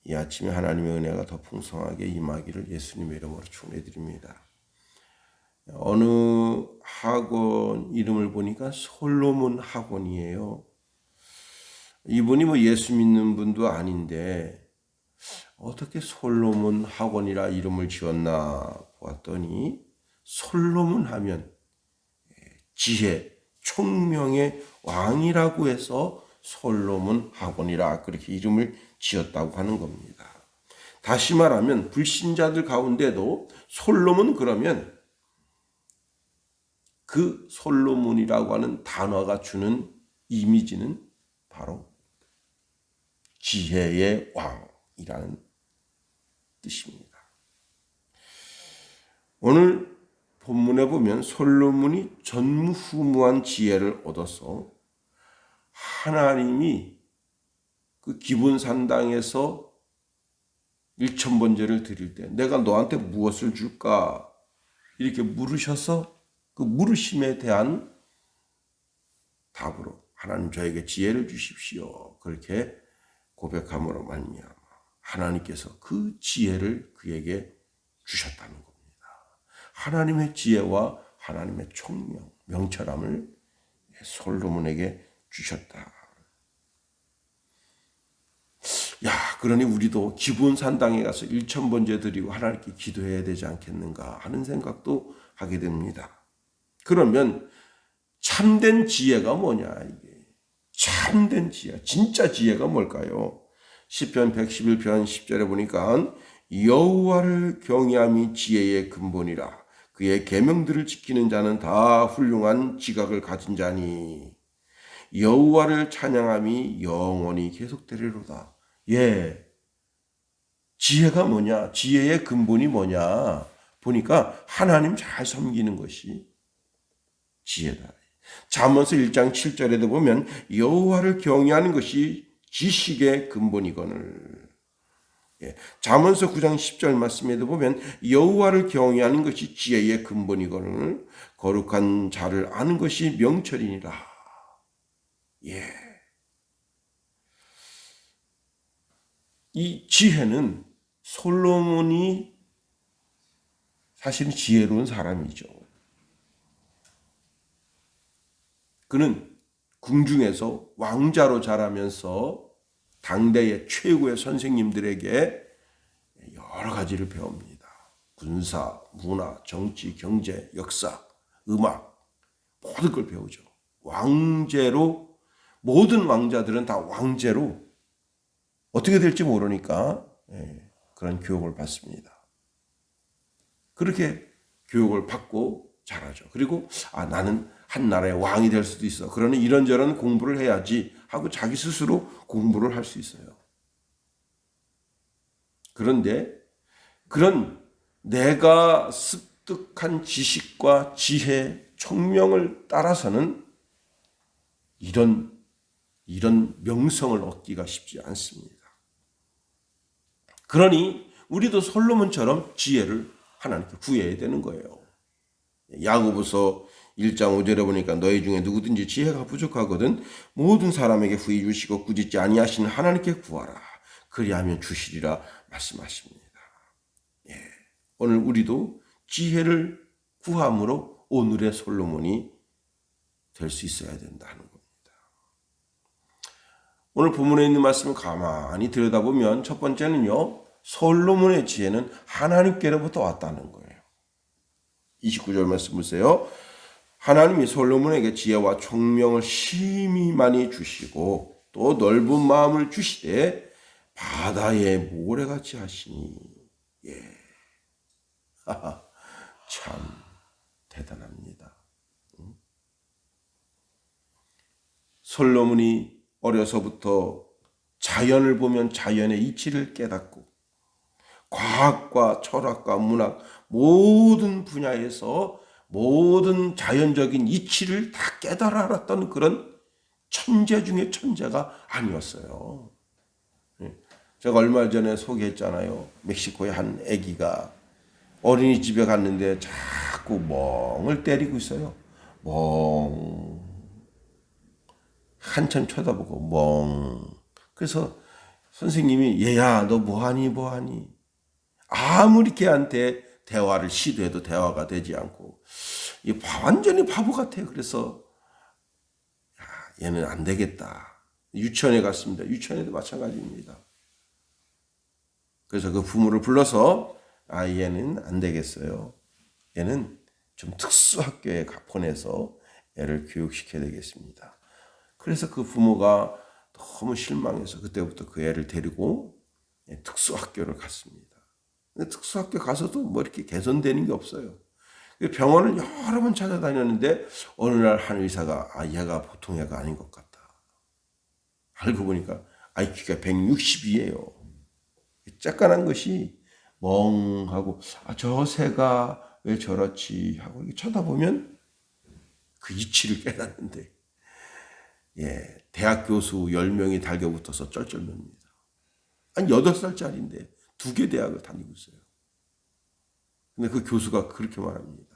이 아침에 하나님의 은혜가 더 풍성하게 임하기를 예수님의 이름으로 축원해드립니다. 어느 학원 이름을 보니까 솔로몬 학원이에요. 이분이 뭐 예수 믿는 분도 아닌데 어떻게 솔로몬 학원이라 이름을 지었나 보았더니 솔로몬 하면 지혜, 총명의 왕이라고 해서 솔로몬 학원이라 그렇게 이름을 지었다고 하는 겁니다. 다시 말하면 불신자들 가운데도 솔로몬 그러면 그 솔로몬이라고 하는 단어가 주는 이미지는 바로 지혜의 왕이라는 뜻입니다. 오늘 본문에 보면 솔로몬이 전무후무한 지혜를 얻어서 하나님이 그 기분산당에서 일천번제를 드릴 때 내가 너한테 무엇을 줄까 이렇게 물으셔서 그 물으심에 대한 답으로 하나님 저에게 지혜를 주십시오 그렇게 고백함으로 말미암아 하나님께서 그 지혜를 그에게 주셨다는 겁니다. 하나님의 지혜와 하나님의 총명, 명철함을 솔로몬에게 주셨다. 야, 그러니 우리도 기분산당에 가서 일천번제 드리고 하나님께 기도해야 되지 않겠는가 하는 생각도 하게 됩니다. 그러면 참된 지혜가 뭐냐 이게. 참된 지혜, 진짜 지혜가 뭘까요? 시편 111편 10절에 보니까 여호와를 경외함이 지혜의 근본이라 그의 계명들을 지키는 자는 다 훌륭한 지각을 가진 자니 여호와를 찬양함이 영원히 계속되리로다. 예, 지혜가 뭐냐? 지혜의 근본이 뭐냐? 보니까 하나님 잘 섬기는 것이 지혜다. 잠언서 1장 7절에도 보면 여호와를 경외하는 것이 지식의 근본이거늘. 예, 잠언서 9장 10절 말씀에도 보면 여호와를 경외하는 것이 지혜의 근본이거늘 거룩한 자를 아는 것이 명철이니라. 예. 이 지혜는 솔로몬이 사실은 지혜로운 사람이죠. 그는 궁중에서 왕자로 자라면서 당대의 최고의 선생님들에게 여러 가지를 배웁니다. 군사, 문화, 정치, 경제, 역사, 음악 모든 걸 배우죠. 왕제로 모든 왕자들은 다 왕제로 어떻게 될지 모르니까 그런 교육을 받습니다. 그렇게 교육을 받고 자라죠. 그리고 나는 한 나라의 왕이 될 수도 있어. 그러니 이런저런 공부를 해야지 하고 자기 스스로 공부를 할 수 있어요. 그런데 그런 내가 습득한 지식과 지혜, 총명을 따라서는 이런 명성을 얻기가 쉽지 않습니다. 그러니 우리도 솔로몬처럼 지혜를 하나님께 구해야 되는 거예요. 야고보서 1장 5절에 보니까 너희 중에 누구든지 지혜가 부족하거든 모든 사람에게 후히 주시고 꾸짖지 아니하시는 하나님께 구하라. 그리하면 주시리라 말씀하십니다. 예. 오늘 우리도 지혜를 구함으로 오늘의 솔로몬이 될 수 있어야 된다는 겁니다. 오늘 본문에 있는 말씀을 가만히 들여다보면 첫 번째는요. 솔로몬의 지혜는 하나님께로부터 왔다는 거예요. 29절 말씀 보세요. 하나님이 솔로몬에게 지혜와 총명을 심히 많이 주시고 또 넓은 마음을 주시되 바다의 모래같이 하시니 예. 참 대단합니다. 솔로몬이 어려서부터 자연을 보면 자연의 이치를 깨닫고 과학과 철학과 문학 모든 분야에서 모든 자연적인 이치를 다 깨달아 알았던 그런 천재 중에 천재가 아니었어요. 제가 얼마 전에 소개했잖아요. 멕시코의 한 아기가 어린이집에 갔는데 자꾸 멍을 때리고 있어요. 멍. 한참 쳐다보고 멍. 그래서 선생님이 얘야 너 뭐하니 아무리 걔한테 대화를 시도해도 대화가 되지 않고 완전히 바보 같아요. 그래서 얘는 안 되겠다. 유치원에 갔습니다. 유치원에도 마찬가지입니다. 그래서 그 부모를 불러서 얘는 안 되겠어요. 얘는 좀 특수학교에 보내서 애를 교육시켜야 되겠습니다. 그래서 그 부모가 너무 실망해서 그때부터 그 애를 데리고 특수학교를 갔습니다. 근데 특수학교 가서도 뭐 이렇게 개선되는 게 없어요. 병원을 여러 번 찾아다녔는데 어느 날 한 의사가 얘가 보통 애가 아닌 것 같다. 알고 보니까 IQ가 160이에요. 쬐깐한 것이 멍하고 저 새가 왜 저렇지 하고 쳐다보면 그 이치를 깨닫는데 대학 교수 10명이 달겨붙어서 쩔쩔맵니다. 한 8살짜리인데 2개 대학을 다니고 있어요. 근데 그 교수가 그렇게 말합니다.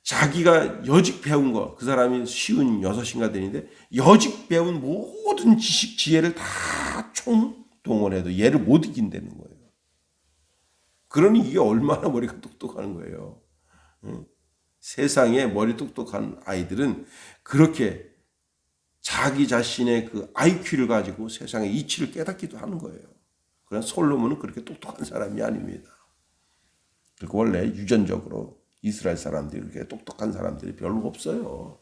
자기가 여직 배운 거, 그 사람이 56인가 되는데 여직 배운 모든 지식, 지혜를 다 총동원해도 얘를 못 이긴다는 거예요. 그러니 이게 얼마나 머리가 똑똑한 거예요. 세상에 머리 똑똑한 아이들은 그렇게 자기 자신의 그 IQ를 가지고 세상의 이치를 깨닫기도 하는 거예요. 그러나 솔로몬은 그렇게 똑똑한 사람이 아닙니다. 그리고 원래 유전적으로 이스라엘 사람들이 그렇게 똑똑한 사람들이 별로 없어요.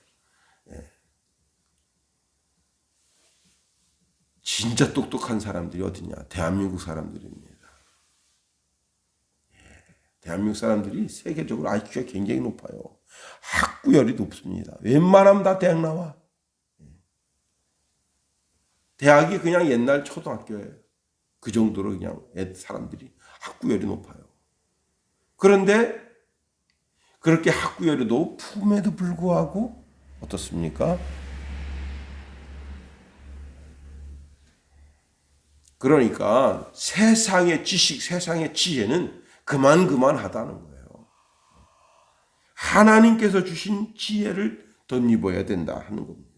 진짜 똑똑한 사람들이 어디냐? 대한민국 사람들입니다. 대한민국 사람들이 세계적으로 IQ가 굉장히 높아요. 학구열이 높습니다. 웬만하면 다 대학 나와. 대학이 그냥 옛날 초등학교예요. 그 정도로 그냥 사람들이 학구열이 높아요. 그런데 그렇게 학구열이 높음에도 불구하고 어떻습니까? 그러니까 세상의 지식, 세상의 지혜는 그만하다는 거예요. 하나님께서 주신 지혜를 덧입어야 된다 하는 겁니다.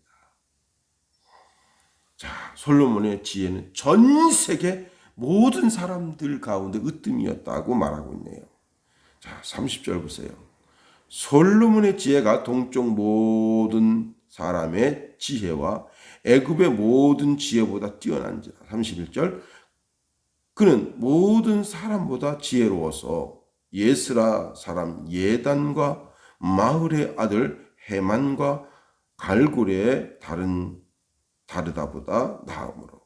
자, 솔로몬의 지혜는 전 세계 모든 사람들 가운데 으뜸이었다고 말하고 있네요. 자, 30절 보세요. 솔로몬의 지혜가 동쪽 모든 사람의 지혜와 애굽의 모든 지혜보다 뛰어난지라. 31절. 그는 모든 사람보다 지혜로워서 예스라 사람 예단과 마흘의 아들 헤만과 갈고리의 다르다보다 나음으로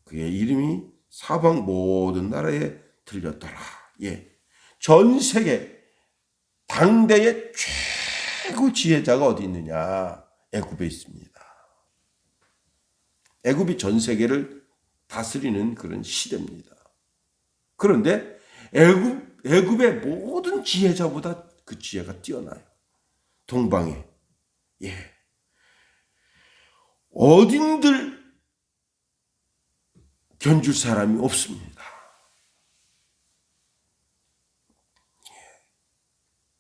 그의 이름이 사방 모든 나라에 들렸더라. 전 세계 당대의 최고 지혜자가 어디 있느냐? 애굽에 있습니다. 애굽이 전 세계를 다스리는 그런 시대입니다. 그런데 애굽의 모든 지혜자보다 그 지혜가 뛰어나요. 동방에. 어딘들 견줄 사람이 없습니다.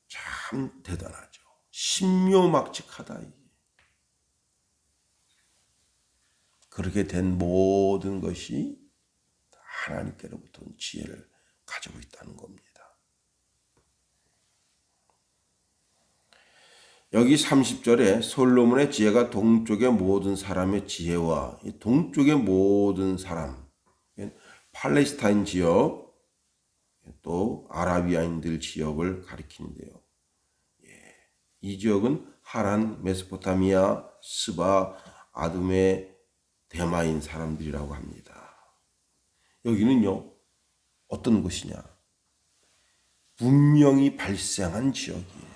참 대단하죠. 신묘막측하다. 그렇게 된 모든 것이 하나님께로부터 온 지혜를 가지고 있다는 겁니다. 여기 30절에 솔로몬의 지혜가 동쪽의 모든 사람의 지혜와 동쪽의 모든 사람, 팔레스타인 지역, 또 아라비아인들 지역을 가리키는데요. 이 지역은 하란, 메소포타미아, 스바, 아둠의 대마인 사람들이라고 합니다. 여기는요, 어떤 곳이냐? 문명이 발생한 지역이에요.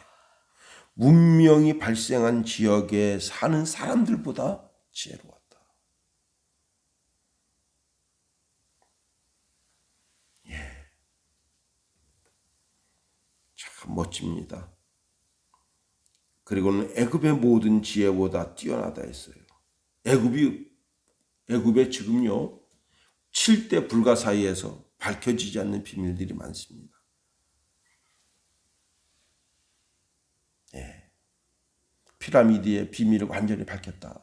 문명이 발생한 지역에 사는 사람들보다 지혜로웠다. 참 멋집니다. 그리고는 애굽의 모든 지혜보다 뛰어나다 했어요. 애굽에 지금요 7대 불가 사이에서 밝혀지지 않는 비밀들이 많습니다. 피라미드의 비밀을 완전히 밝혔다.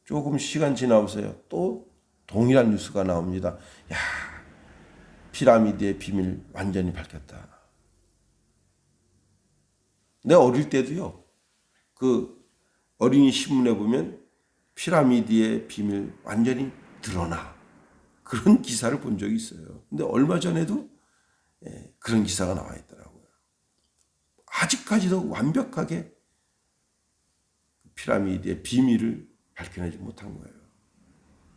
조금 시간 지나보세요. 또 동일한 뉴스가 나옵니다. 야, 피라미드의 비밀 완전히 밝혔다. 내 어릴 때도요. 그 어린이 신문에 보면 피라미드의 비밀 완전히 드러나. 그런 기사를 본 적이 있어요. 근데 얼마 전에도 그런 기사가 나와 있더라고요. 아직까지도 완벽하게 피라미드의 비밀을 밝혀내지 못한 거예요.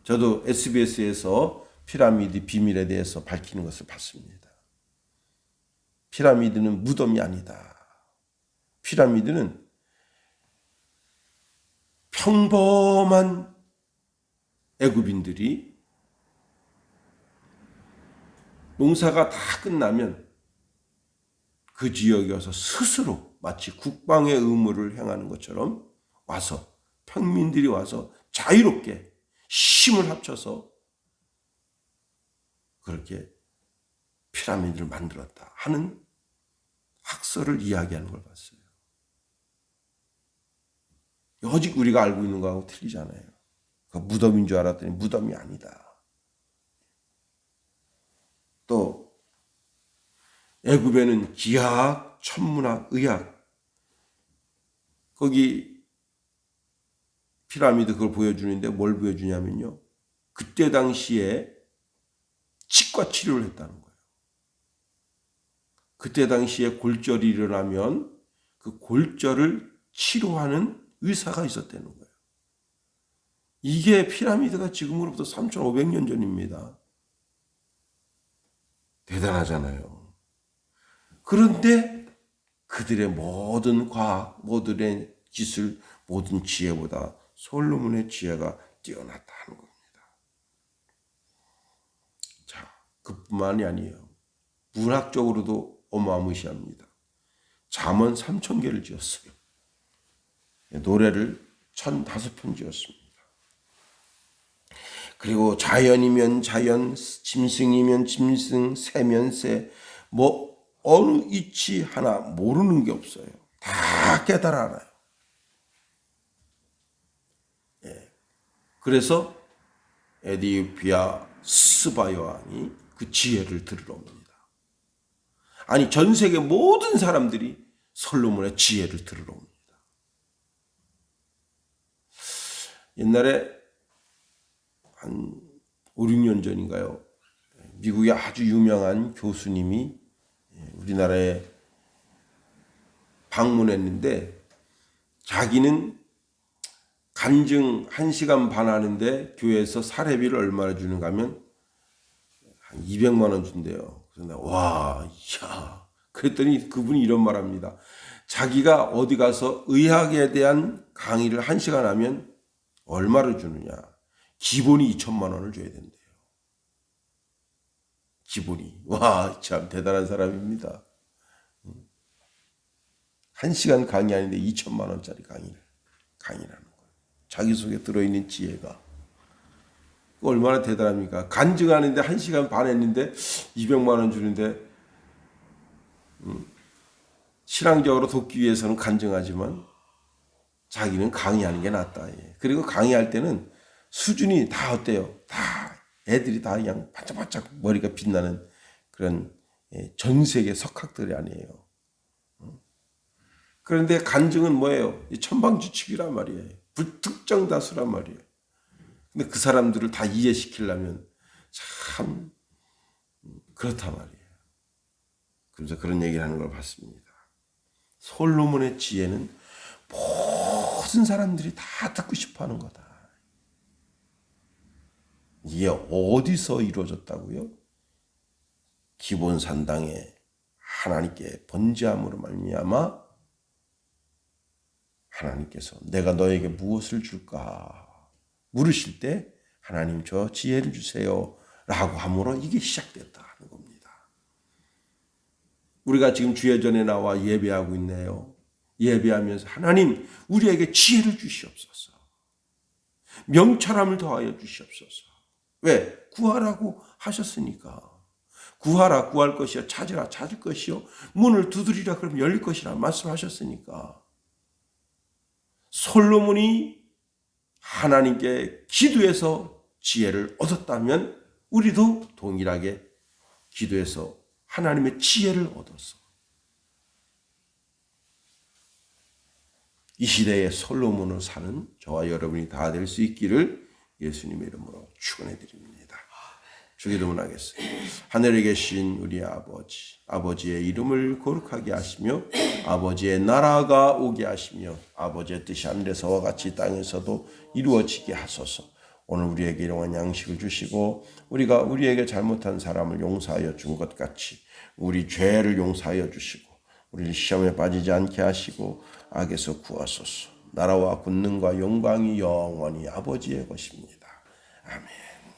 저도 SBS에서 피라미드 비밀에 대해서 밝히는 것을 봤습니다. 피라미드는 무덤이 아니다. 피라미드는 평범한 애굽인들이 농사가 다 끝나면 그 지역에 와서 스스로 마치 국방의 의무를 행하는 것처럼 와서 평민들이 와서 자유롭게 힘을 합쳐서 그렇게 피라미드를 만들었다 하는 학설을 이야기하는 걸 봤어요. 오직 우리가 알고 있는 거하고 틀리잖아요. 그 무덤인 줄 알았더니 무덤이 아니다. 또 애굽에는 기하학, 천문학, 의학 거기 피라미드 그걸 보여주는데 뭘 보여주냐면요. 그때 당시에 치과 치료를 했다는 거예요. 그때 당시에 골절이 일어나면 그 골절을 치료하는 의사가 있었다는 거예요. 이게 피라미드가 지금으로부터 3,500년 전입니다. 대단하잖아요. 그런데 그들의 모든 과학, 모든 기술, 모든 지혜보다 솔로몬의 지혜가 뛰어났다는 겁니다. 자, 그뿐만이 아니에요. 문학적으로도 어마무시합니다. 잠언 3,000개를 지었어요. 노래를 1,005편 지었습니다. 그리고 자연이면 자연, 짐승이면 짐승, 새면 새, 뭐 어느 이치 하나 모르는 게 없어요. 다 깨달아 알아요. 그래서 에디오피아 스바 여왕이 그 지혜를 들으러 옵니다. 아니 전 세계 모든 사람들이 솔로몬의 지혜를 들으러 옵니다. 옛날에 한 5, 6년 전인가요? 미국의 아주 유명한 교수님이 우리나라에 방문했는데 자기는 간증 1시간 반 하는데 교회에서 사례비를 얼마나 주는가 하면 한 200만 원 준대요. 그래서 와, 야, 그랬더니 그분이 이런 말 합니다. 자기가 어디 가서 의학에 대한 강의를 1시간 하면 얼마를 주느냐. 기본이 2천만 원을 줘야 된대요. 기본이. 와, 참 대단한 사람입니다. 1시간 강의하는데 2천만 원짜리 강의라는 거예요. 자기 속에 들어있는 지혜가. 얼마나 대단합니까? 간증하는데 1시간 반 했는데 200만 원 주는데 신앙적으로 돕기 위해서는 간증하지만 자기는 강의하는 게 낫다. 그리고 강의할 때는 수준이 다 어때요? 다 애들이 다 그냥 반짝반짝 머리가 빛나는 그런 전 세계 석학들이 아니에요. 그런데 간증은 뭐예요? 천방지축이란 말이에요. 불특정 다수란 말이에요. 근데 그 사람들을 다 이해시키려면 참 그렇단 말이에요. 그래서 그런 얘기를 하는 걸 봤습니다. 솔로몬의 지혜는 모든 사람들이 다 듣고 싶어하는 거다. 이게 어디서 이루어졌다고요? 기본 산당에 하나님께 번제함으로 말미암아 하나님께서 내가 너에게 무엇을 줄까 물으실 때 하나님 저 지혜를 주세요 라고 함으로 이게 시작됐다는 겁니다. 우리가 지금 주예전에 나와 예배하고 있네요. 예배하면서 하나님 우리에게 지혜를 주시옵소서. 명철함을 더하여 주시옵소서. 왜? 구하라고 하셨으니까. 구하라 구할 것이요 찾으라 찾을 것이요 문을 두드리라 그러면 열릴 것이라 말씀하셨으니까. 솔로몬이 하나님께 기도해서 지혜를 얻었다면 우리도 동일하게 기도해서 하나님의 지혜를 얻어서 이 시대의 솔로몬을 사는 저와 여러분이 다 될 수 있기를 예수님의 이름으로 축원해 드립니다. 주기도문하겠습니다. 하늘에 계신 우리 아버지, 아버지의 이름을 거룩하게 하시며 아버지의 나라가 오게 하시며 아버지의 뜻이 하늘에서와 같이 땅에서도 이루어지게 하소서. 오늘 우리에게 일용할 양식을 주시고 우리가 우리에게 잘못한 사람을 용서하여 준 것 같이 우리 죄를 용서하여 주시고 우리를 시험에 빠지지 않게 하시고 악에서 구하소서. 나라와 권능과 영광이 영원히 아버지의 것입니다. 아멘.